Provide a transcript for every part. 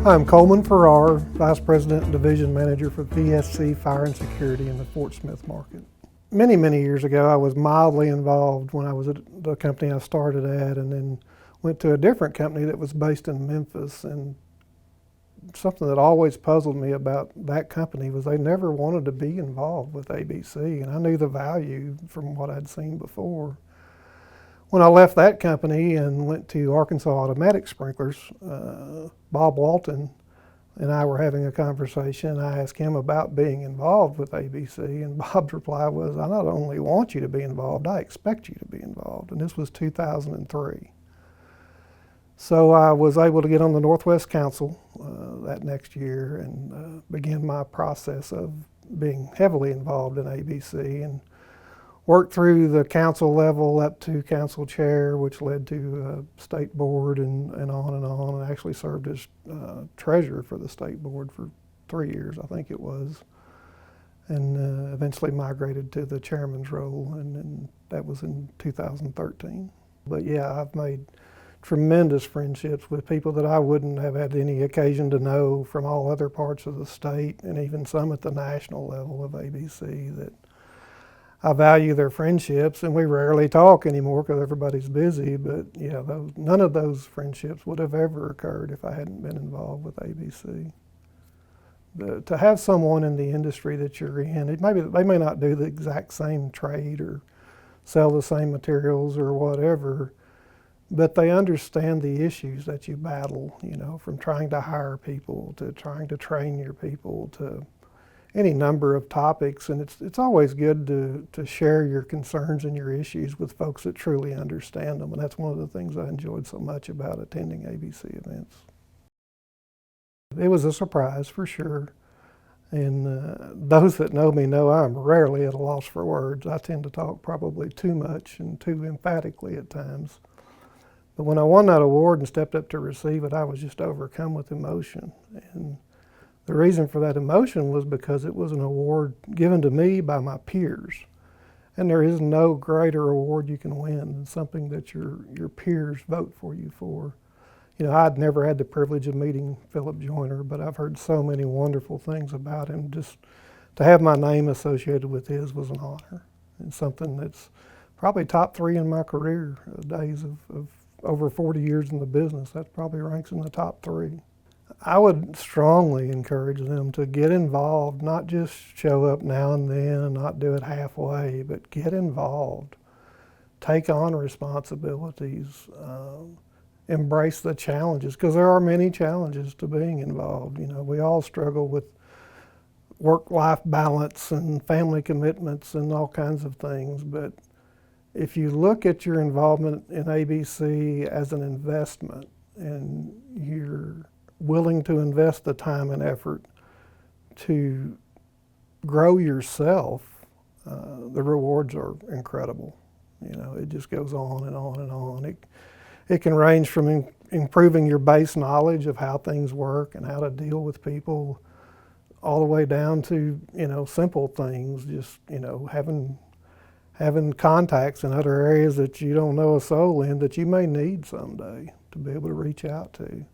I'm Coleman Farrar, Vice President and Division Manager for VSC Fire Security in the Fort Smith market. Many, many years ago, I was mildly involved when I was at the company I started at, and then went to a different company that was based in Memphis. And something that always puzzled me about that company was they never wanted to be involved with ABC, and I knew the value from what I'd seen before. When I left that company and went to Arkansas Automatic Sprinklers, Bob Walton and I were having a conversation. I asked him about being involved with ABC, and Bob's reply was, "I not only want you to be involved, I expect you to be involved." And this was 2003. So I was able to get on the Northwest Council that next year and begin my process of being heavily involved in ABC, and worked through the council level up to council chair, which led to state board and on and actually served as treasurer for the state board for 3 years, I think it was, and eventually migrated to the chairman's role, and that was in 2013. But yeah, I've made tremendous friendships with people that I wouldn't have had any occasion to know from all other parts of the state, and even some at the national level of ABC that I value their friendships, and we rarely talk anymore because everybody's busy, but yeah, none of those friendships would have ever occurred if I hadn't been involved with ABC. To have someone in the industry that you're in, they may not do the exact same trade or sell the same materials or whatever, but they understand the issues that you battle, from trying to hire people to trying to train your people to any number of topics, and it's always good to share your concerns and your issues with folks that truly understand them, and that's one of the things I enjoyed so much about attending ABC events. It was a surprise for sure, and those that know me know I'm rarely at a loss for words. I tend to talk probably too much and too emphatically at times, but when I won that award and stepped up to receive it, I was just overcome with emotion. And the reason for that emotion was because it was an award given to me by my peers. And there is no greater award you can win than something that your peers vote for you for. I'd never had the privilege of meeting Philip Joyner, but I've heard so many wonderful things about him. Just to have my name associated with his was an honor, and something that's probably top 3 in my career, days of over 40 years in the business. That probably ranks in the top 3. I would strongly encourage them to get involved, not just show up now and then and not do it halfway, but get involved. Take on responsibilities, embrace the challenges, because there are many challenges to being involved. We all struggle with work-life balance and family commitments and all kinds of things, but if you look at your involvement in ABC as an investment and you're willing to invest the time and effort to grow yourself, the rewards are incredible. It just goes on and on and on. It can range from improving your base knowledge of how things work and how to deal with people, all the way down to, simple things, just, having contacts in other areas that you don't know a soul in that you may need someday to be able to reach out to.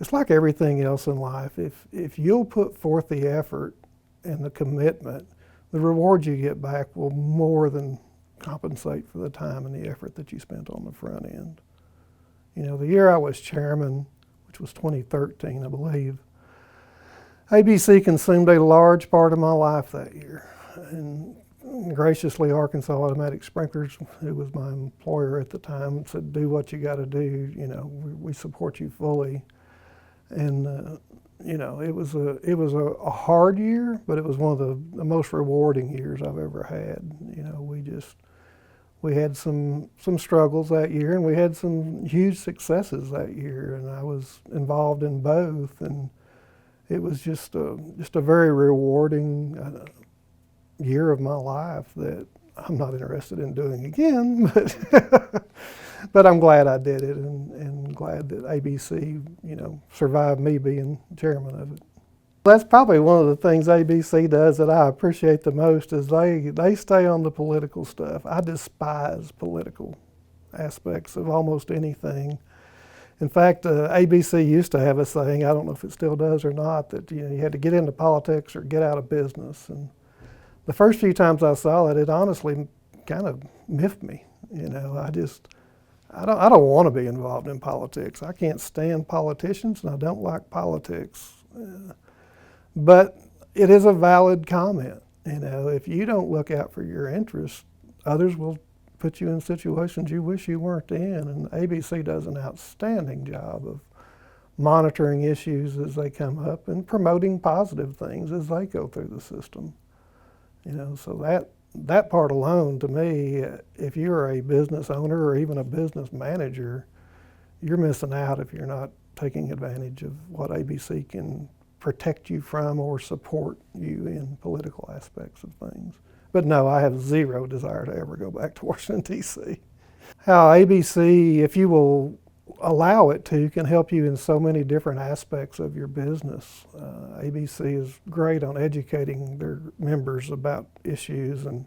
It's like everything else in life. If you'll put forth the effort and the commitment, the reward you get back will more than compensate for the time and the effort that you spent on the front end. The year I was chairman, which was 2013, I believe, ABC consumed a large part of my life that year. And graciously, Arkansas Automatic Sprinklers, who was my employer at the time, said, "Do what you got to do. We support you fully." And it was a hard year, but it was one of the most rewarding years I've ever had. We had some struggles that year, and we had some huge successes that year, and I was involved in both, and it was just a very rewarding year of my life that I'm not interested in doing again, but I'm glad I did it, and glad that ABC, survived me being chairman of it. That's probably one of the things ABC does that I appreciate the most is they stay on the political stuff. I despise political aspects of almost anything. In fact, ABC used to have a saying, I don't know if it still does or not, that you had to get into politics or get out of business. And the first few times I saw it, it honestly kind of miffed me. I don't want to be involved in politics. I can't stand politicians, and I don't like politics. But it is a valid comment. If you don't look out for your interests, others will put you in situations you wish you weren't in. And ABC does an outstanding job of monitoring issues as they come up and promoting positive things as they go through the system. So that part alone, to me, if you're a business owner or even a business manager, you're missing out if you're not taking advantage of what ABC can protect you from or support you in political aspects of things. But no, I have zero desire to ever go back to Washington, D.C. How ABC, if you will allow it to, can help you in so many different aspects of your business. ABC is great on educating their members about issues and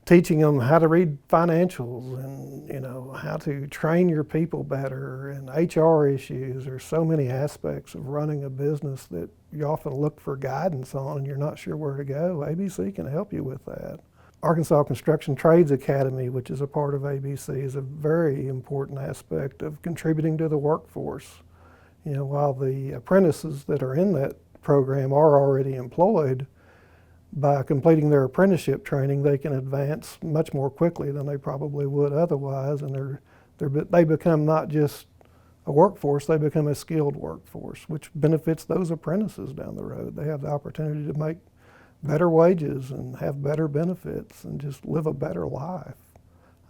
teaching them how to read financials and how to train your people better, and HR issues. There's so many aspects of running a business that you often look for guidance on and you're not sure where to go. ABC can help you with that. Arkansas Construction Trades Academy, which is a part of ABC, is a very important aspect of contributing to the workforce. While the apprentices that are in that program are already employed, by completing their apprenticeship training, they can advance much more quickly than they probably would otherwise, and they become not just a workforce, they become a skilled workforce, which benefits those apprentices down the road. They have the opportunity to make better wages and have better benefits and just live a better life.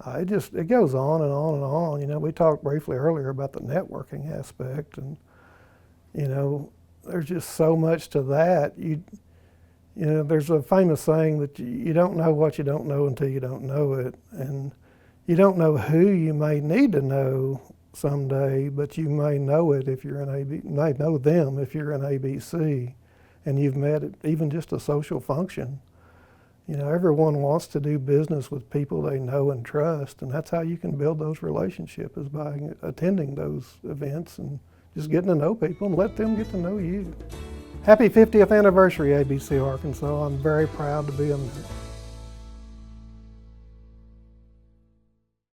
It goes on and on and on. We talked briefly earlier about the networking aspect, and there's just so much to that. There's a famous saying that you don't know what you don't know until you don't know it, and you don't know who you may need to know someday, but you may know it if you're may know them if you're in ABC, and you've met at even just a social function. Everyone wants to do business with people they know and trust, and that's how you can build those relationships, is by attending those events and just getting to know people and let them get to know you. Happy 50th anniversary, ABC Arkansas. I'm very proud to be a member.